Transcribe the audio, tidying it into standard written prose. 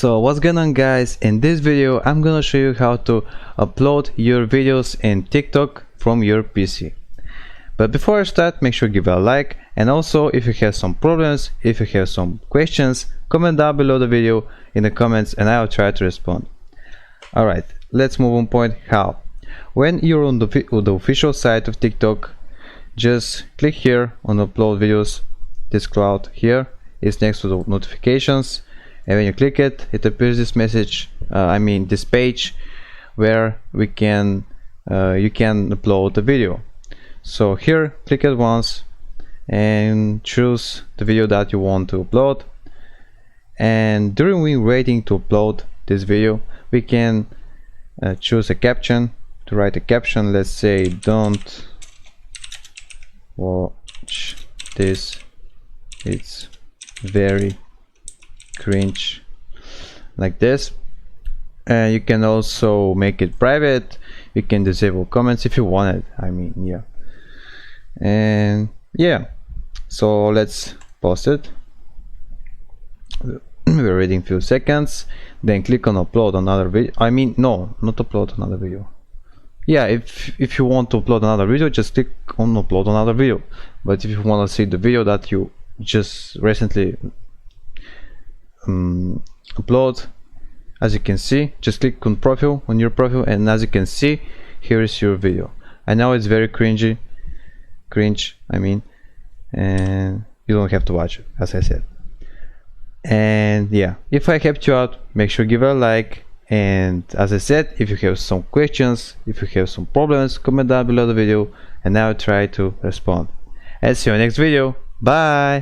So what's going on, guys? In this video I'm gonna show you how to upload your videos in TikTok from your PC. But before I start, make sure to give a like, and also if you have some problems, if you have some questions, comment down below the video in the comments and I'll try to respond. Alright, let's move on point how. When you're on the official site of TikTok, just click here on upload videos. This cloud here is next to the notifications, and when you click it, it appears this message, this page where you can upload the video. So here, click it once and choose the video that you want to upload, and during we waiting to upload this video, we can choose a caption. To write a caption, let's say "Don't watch this, it's very cringe," like this. And you can also make it private. You can disable comments if you want it. And yeah, so let's post it. We're waiting few seconds, then click on upload another video. No, not upload another video. Yeah, if you want to upload another video, just click on upload another video. But if you want to see the video that you just recently upload, as you can see, just click on profile, on your profile, and as you can see, here is your video. I know it's very cringe, and you don't have to watch it, as I said. And yeah, if I helped you out, make sure to give it a like. And as I said, if you have some questions, if you have some problems, comment down below the video and I'll try to respond. And see you in the next video. Bye!